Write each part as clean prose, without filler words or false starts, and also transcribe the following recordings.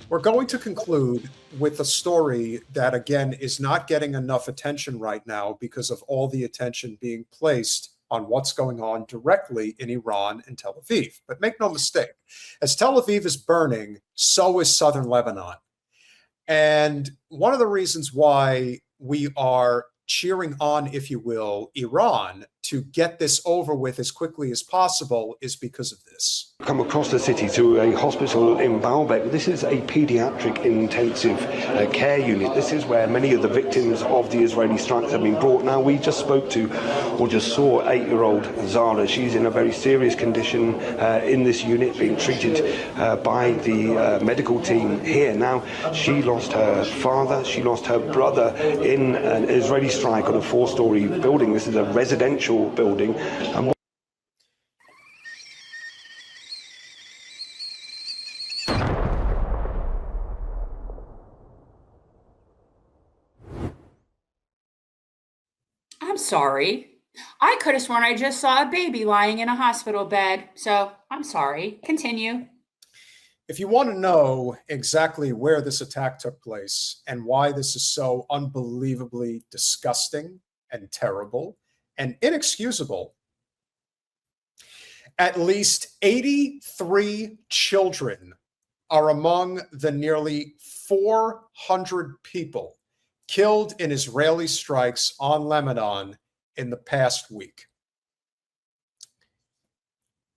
We're going to conclude with a story that, again, is not getting enough attention right now because of all the attention being placed on what's going on directly in Iran and Tel Aviv. But make no mistake, as Tel Aviv is burning, so is southern Lebanon. And one of the reasons why we are cheering on, if you will, Iran to get this over with as quickly as possible is because of this. Come across the city to a hospital in Baalbek. This is a pediatric intensive care unit. This is where many of the victims of the Israeli strikes have been brought. Now, we just spoke to, or just saw, 8-year-old Zara. She's in a very serious condition in this unit, being treated by the medical team here. Now, she lost her father, she lost her brother in an Israeli strike on a 4-story building. This is a residential building. And I'm sorry. I could have sworn I just saw a baby lying in a hospital bed. So I'm sorry. Continue. If you want to know exactly where this attack took place and why this is so unbelievably disgusting and terrible and inexcusable, at least 83 children are among the nearly 400 people killed in Israeli strikes on Lebanon in the past week.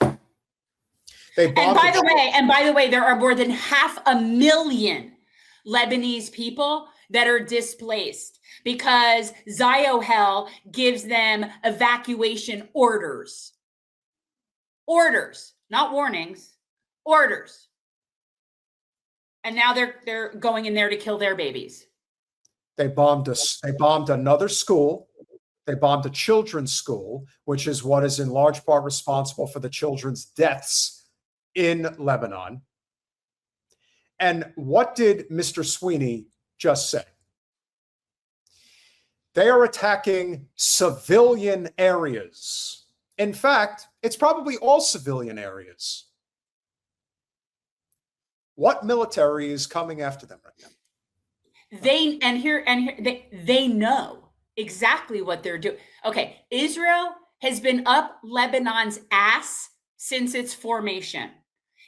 And by the way, there are more than 500,000 Lebanese people that are displaced because Ziohel gives them evacuation orders. Orders, not warnings, orders. And now they're going in there to kill their babies. They bombed us. They bombed another school. They bombed a children's school, which is what is in large part responsible for the children's deaths in Lebanon. And what did Mr. Sweeney just say? They are attacking civilian areas. In fact, it's probably all civilian areas. What military is coming after them right now? They know exactly what they're doing. Okay, Israel has been up Lebanon's ass since its formation.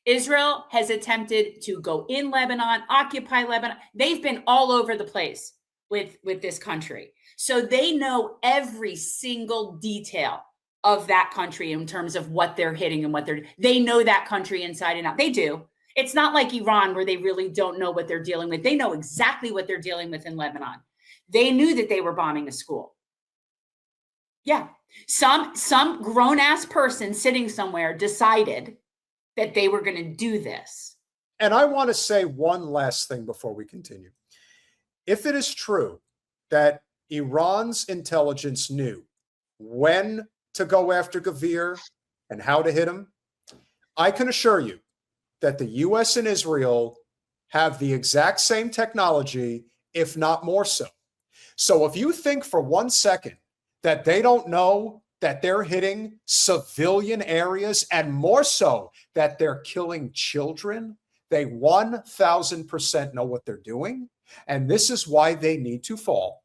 Israel has attempted to go in Lebanon, occupy Lebanon. They've been all over the place with this country. So they know every single detail of that country in terms of what they're hitting and they know that country inside and out. They do. It's not like Iran where they really don't know what they're dealing with. They know exactly what they're dealing with in Lebanon. They knew that they were bombing a school. Yeah. Some grown-ass person sitting somewhere decided that they were going to do this. And I want to say one last thing before we continue. If it is true that Iran's intelligence knew when to go after Gavir and how to hit him, I can assure you that the U.S. and Israel have the exact same technology, if not more so. So if you think for 1 second that they don't know that they're hitting civilian areas and more so that they're killing children, they 1,000% know what they're doing. And this is why they need to fall.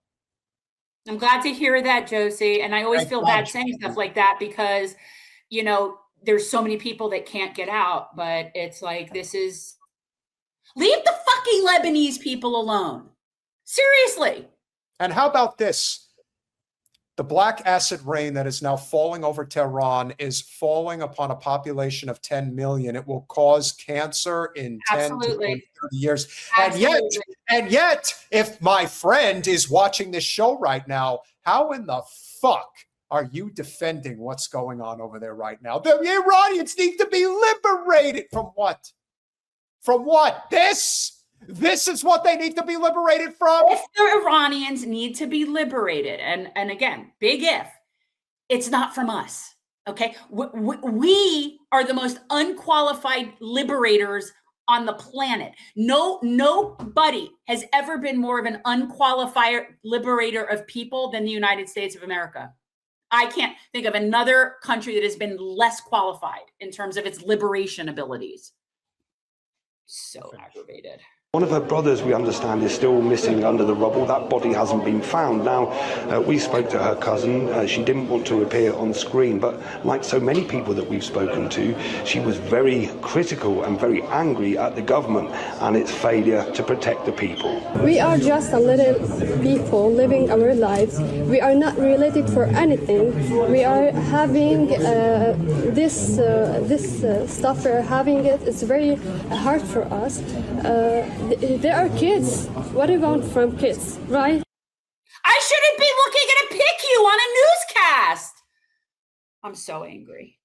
I'm glad to hear that, Josie. And I always feel bad saying stuff like that because, you know, there's so many people that can't get out, but it's like, leave the fucking Lebanese people alone. Seriously. And how about this? The black acid rain that is now falling over Tehran is falling upon a population of 10 million. It will cause cancer in 10 to 30 years. And yet, if my friend is watching this show right now, how in the fuck are you defending what's going on over there right now? The Iranians need to be liberated from what? From what? This is what they need to be liberated from? If the Iranians need to be liberated, and again, big if, it's not from us, okay? We are the most unqualified liberators on the planet. Nobody has ever been more of an unqualified liberator of people than the United States of America. I can't think of another country that has been less qualified in terms of its liberation abilities. So aggravated. One of her brothers, we understand, is still missing under the rubble. That body hasn't been found. Now, we spoke to her cousin. She didn't want to appear on screen, but like so many people that we've spoken to, she was very critical and very angry at the government and its failure to protect the people. We are just a little people living our lives. We are not related for anything. We are having this stuff. We're having it. It's very hard for us. There are kids. What do you want from kids, right? I shouldn't be looking at a PICU on a newscast. I'm so angry.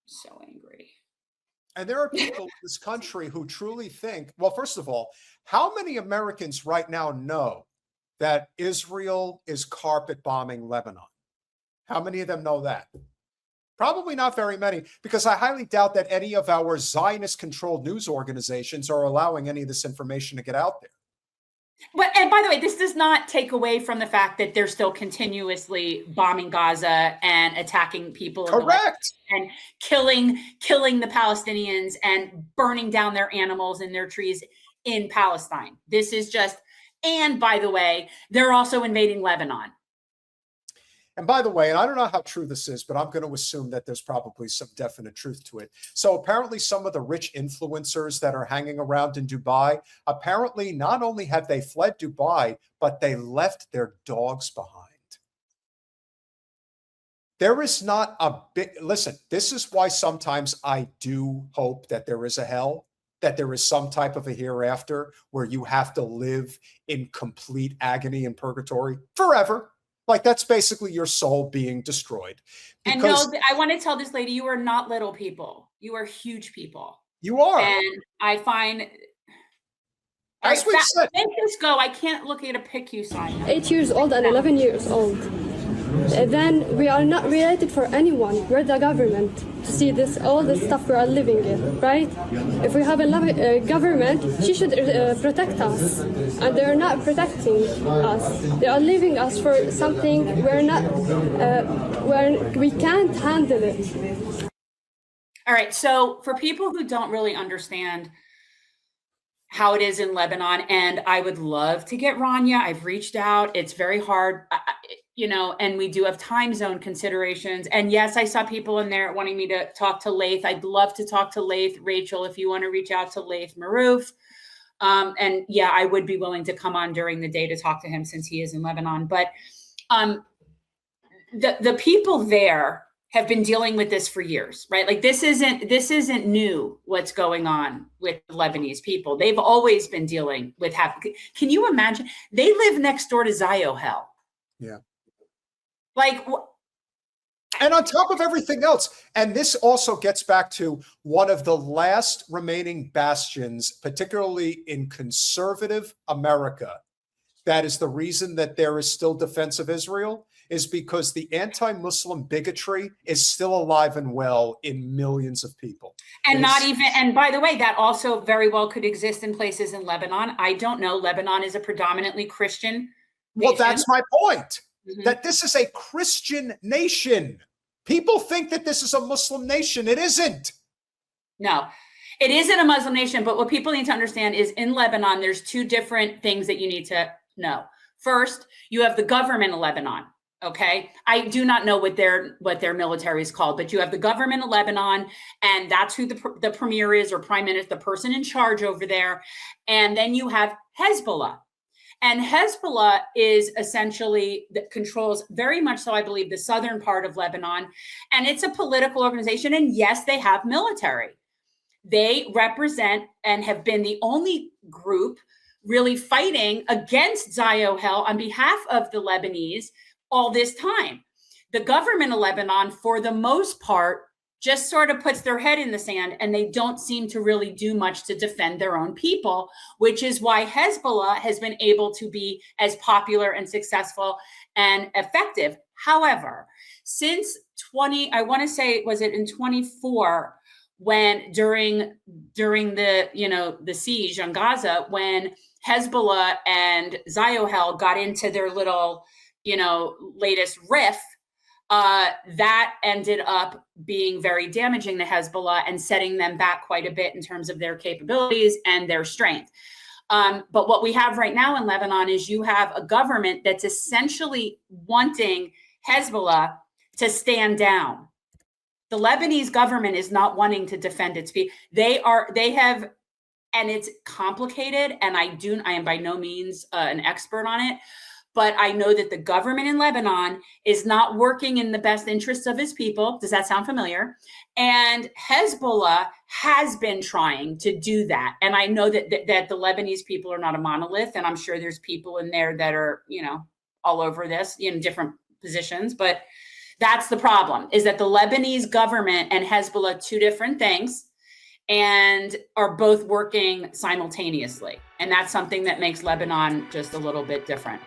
So angry. And there are people in this country who truly think, well, first of all, how many Americans right now know that Israel is carpet bombing Lebanon? How many of them know that? Probably not very many, because I highly doubt that any of our Zionist-controlled news organizations are allowing any of this information to get out there. But, and by the way, this does not take away from the fact that they're still continuously bombing Gaza and attacking people. Correct. And killing the Palestinians and burning down their animals and their trees in Palestine. This is just, and by the way, they're also invading Lebanon. And by the way, and I don't know how true this is, but I'm going to assume that there's probably some definite truth to it. So apparently some of the rich influencers that are hanging around in Dubai, apparently not only have they fled Dubai, but they left their dogs behind. There is not a big, listen, this is why sometimes I do hope that there is a hell, that there is some type of a hereafter where you have to live in complete agony and purgatory forever. Like, that's basically your soul being destroyed. And no, I want to tell this lady, you are not little people. You are huge people. You are. And I find, as we've said, make this go. I can't look at a PICU sign. 8 years old and 11 years old. Then we are not related for anyone. We're the government to see this, all the stuff we are living in, right? If we have a government, she should protect us, and they're not protecting us. They are leaving us for something we're not, where we can't handle it. All right. So for people who don't really understand how it is in Lebanon, and I would love to get Rania. I've reached out. It's very hard. You know, and we do have time zone considerations. And yes, I saw people in there wanting me to talk to Laith. I'd love to talk to Laith. Rachel, if you want to reach out to Laith Maroof. And yeah, I would be willing to come on during the day to talk to him since he is in Lebanon. But the people there have been dealing with this for years, right? Like this isn't new what's going on with the Lebanese people. They've always been dealing with can you imagine? They live next door to Ziohel. Yeah. Like, and on top of everything else, and this also gets back to one of the last remaining bastions, particularly in conservative America, that is the reason that there is still defense of Israel, is because the anti-Muslim bigotry is still alive and well in millions of people. And and by the way, that also very well could exist in places in Lebanon. I don't know. Lebanon is a predominantly Christian nation. Well, that's my point. That this is a Christian nation. People think that this is a Muslim nation. It isn't. No, it isn't a Muslim nation. But what people need to understand is in Lebanon, there's two different things that you need to know. First, you have the government of Lebanon. Okay. I do not know what their military is called, but you have the government of Lebanon, and that's who the premier is, or prime minister, the person in charge over there. And then you have Hezbollah. And Hezbollah is essentially that controls very much so, I believe, the southern part of Lebanon. And it's a political organization. And yes, they have military. They represent and have been the only group really fighting against Ziohel on behalf of the Lebanese all this time. The government of Lebanon, for the most part, just sort of puts their head in the sand, and they don't seem to really do much to defend their own people, which is why Hezbollah has been able to be as popular and successful and effective. However, since I want to say, was it in 24, when during the siege on Gaza, when Hezbollah and Ziohel got into their little, latest riff, that ended up being very damaging to Hezbollah and setting them back quite a bit in terms of their capabilities and their strength. But what we have right now in Lebanon is you have a government that's essentially wanting Hezbollah to stand down. The Lebanese government is not wanting to defend its people. They have, and it's complicated, and I am by no means an expert on it, but I know that the government in Lebanon is not working in the best interests of its people. Does that sound familiar? And Hezbollah has been trying to do that. And I know that the Lebanese people are not a monolith, and I'm sure there's people in there that are, all over this in different positions. But that's the problem, is that the Lebanese government and Hezbollah, two different things, and are both working simultaneously. And that's something that makes Lebanon just a little bit different.